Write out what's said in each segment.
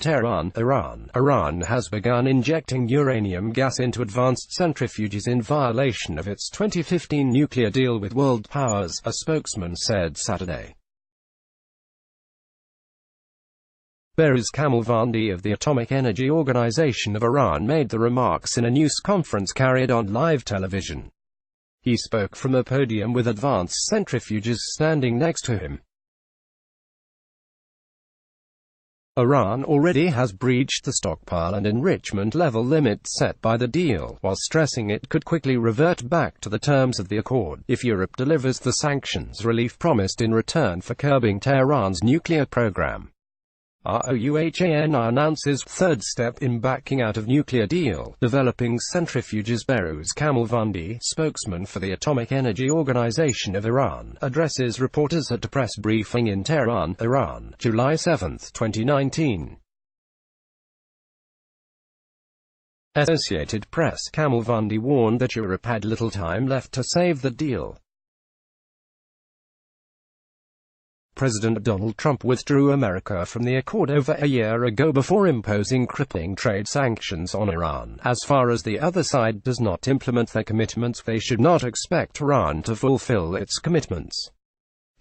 Tehran, Iran. Iran has begun injecting uranium gas into advanced centrifuges in violation of its 2015 nuclear deal with world powers, a spokesman said Saturday. Behrouz Kamalvandi of the Atomic Energy Organization of Iran made the remarks in a news conference carried on live television. He spoke from a podium with advanced centrifuges standing next to him. Iran already has breached the stockpile and enrichment level limits set by the deal, while stressing it could quickly revert back to the terms of the accord if Europe delivers the sanctions relief promised in return for curbing Tehran's nuclear program. ROUHAN announces third step in backing out of nuclear deal, developing centrifuges. Behrouz Kamalvandi, spokesman for the Atomic Energy Organization of Iran, addresses reporters at a press briefing in Tehran, Iran, July 7, 2019. Associated Press. Kamalvandi warned that Europe had little time left to save the deal. President Donald Trump withdrew America from the accord over a year ago before imposing crippling trade sanctions on Iran. As far as the other side does not implement their commitments, they should not expect Iran to fulfill its commitments.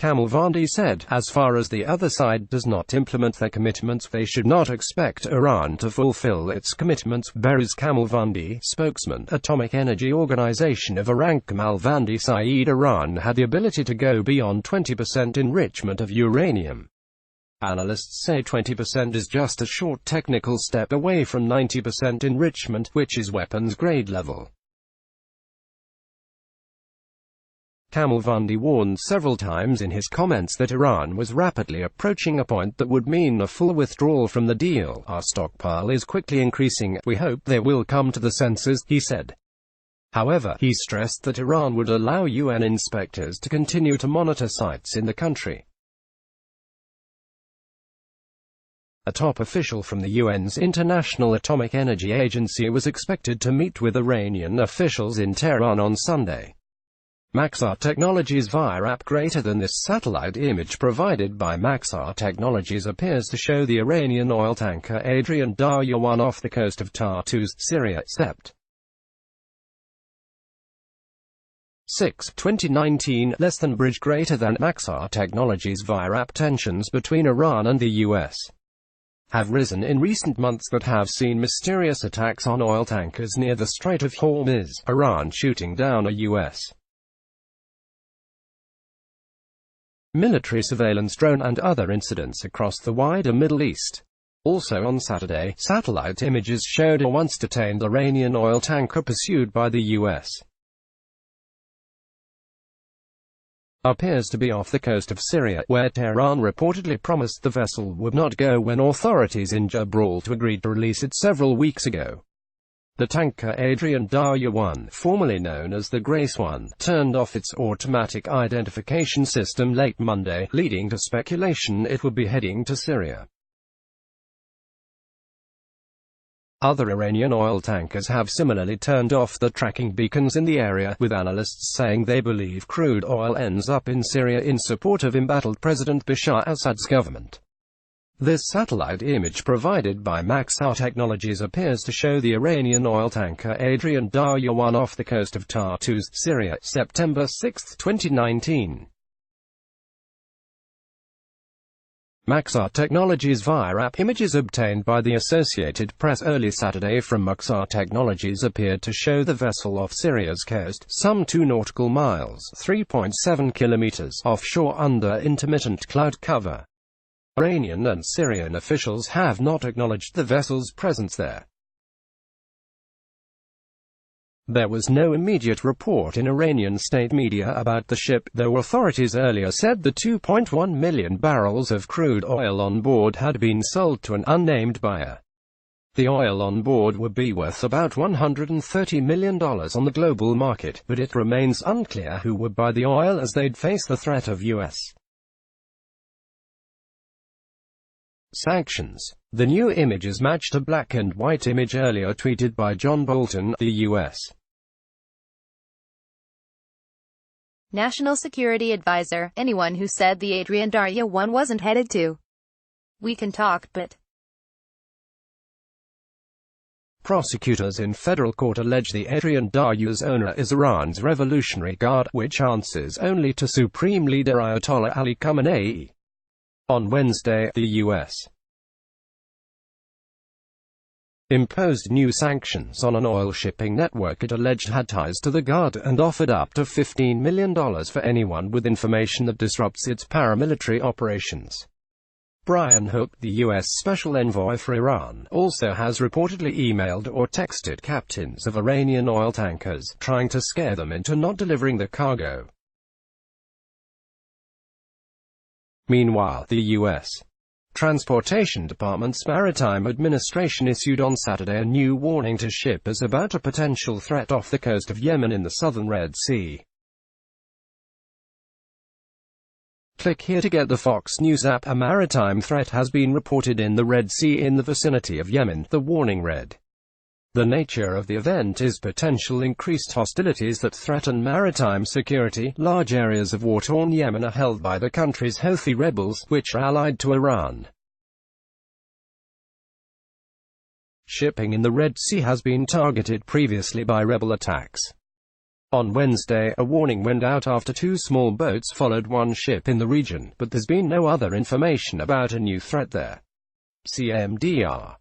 Kamalvandi said, as far as the other side does not implement their commitments, they should not expect Iran to fulfill its commitments. Behrouz Kamalvandi, spokesman, Atomic Energy Organization of Iran. Kamalvandi said Iran had the ability to go beyond 20% enrichment of uranium. Analysts say 20% is just a short technical step away from 90% enrichment, which is weapons-grade level. Kamalvandi warned several times in his comments that Iran was rapidly approaching a point that would mean a full withdrawal from the deal. Our stockpile is quickly increasing. We hope they will come to the senses, he said. However, he stressed that Iran would allow UN inspectors to continue to monitor sites in the country. A top official from the UN's International Atomic Energy Agency was expected to meet with Iranian officials in Tehran on Sunday. Maxar Technologies via app. Greater than this satellite image provided by Maxar Technologies appears to show the Iranian oil tanker Adrian Darya 1 off the coast of Tartus, Syria, Sept. 6, 2019. Less than bridge. Greater than Maxar Technologies via app. Tensions between Iran and the US have risen in recent months that have seen mysterious attacks on oil tankers near the Strait of Hormuz, Iran shooting down a US military surveillance drone and other incidents across the wider Middle East. Also on Saturday, satellite images showed a once-detained Iranian oil tanker pursued by the U.S. appears to be off the coast of Syria, where Tehran reportedly promised the vessel would not go when authorities in Gibraltar agreed to release it several weeks ago. The tanker Adrian Darya 1, formerly known as the Grace 1, turned off its automatic identification system late Monday, leading to speculation it would be heading to Syria. Other Iranian oil tankers have similarly turned off the tracking beacons in the area, with analysts saying they believe crude oil ends up in Syria in support of embattled President Bashar Assad's government. This satellite image provided by Maxar Technologies appears to show the Iranian oil tanker Adrian Darya 1 off the coast of Tartus, Syria, September 6, 2019. Maxar Technologies via app. Images obtained by the Associated Press early Saturday from Maxar Technologies appeared to show the vessel off Syria's coast, some 2 nautical miles (3.7 kilometers) offshore under intermittent cloud cover. Iranian and Syrian officials have not acknowledged the vessel's presence there. There was no immediate report in Iranian state media about the ship, though authorities earlier said the 2.1 million barrels of crude oil on board had been sold to an unnamed buyer. The oil on board would be worth about $130 million on the global market, but it remains unclear who would buy the oil as they'd face the threat of U.S. sanctions. The new images matched a black and white image earlier tweeted by John Bolton, the U.S. National Security Advisor. Anyone who said the Adrian Darya 1 wasn't headed to "We can talk, but Prosecutors in federal court allege the Tehran Daew's owner is Iran's Revolutionary Guard, which answers only to Supreme Leader Ayatollah Ali Khamenei. On Wednesday, the U.S. imposed new sanctions on an oil shipping network it alleged had ties to the Guard, and offered up to $15 million for anyone with information that disrupts its paramilitary operations. Brian Hook, the U.S. Special Envoy for Iran, also has reportedly emailed or texted captains of Iranian oil tankers, trying to scare them into not delivering the cargo. Meanwhile, the U.S. Transportation Department's Maritime Administration issued on Saturday a new warning to shippers about a potential threat off the coast of Yemen in the southern Red Sea. Click here to get the Fox News app. A maritime threat has been reported in the Red Sea in the vicinity of Yemen, the warning read. The nature of the event is potential increased hostilities that threaten maritime security. Large areas of war-torn Yemen are held by the country's Houthi rebels, which are allied to Iran. Shipping in the Red Sea has been targeted previously by rebel attacks. On Wednesday, a warning went out after two small boats followed one ship in the region, but there's been no other information about a new threat there. CMDR.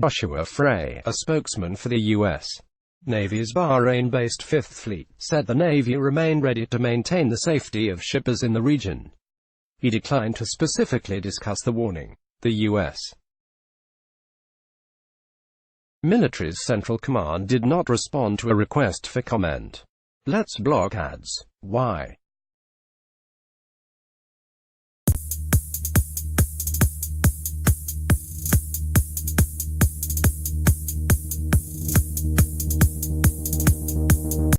Joshua Frey, a spokesman for the U.S. Navy's Bahrain-based Fifth Fleet, said the Navy remained ready to maintain the safety of shippers in the region. He declined to specifically discuss the warning. The U.S. military's Central Command did not respond to a request for comment. Let's block ads. Why?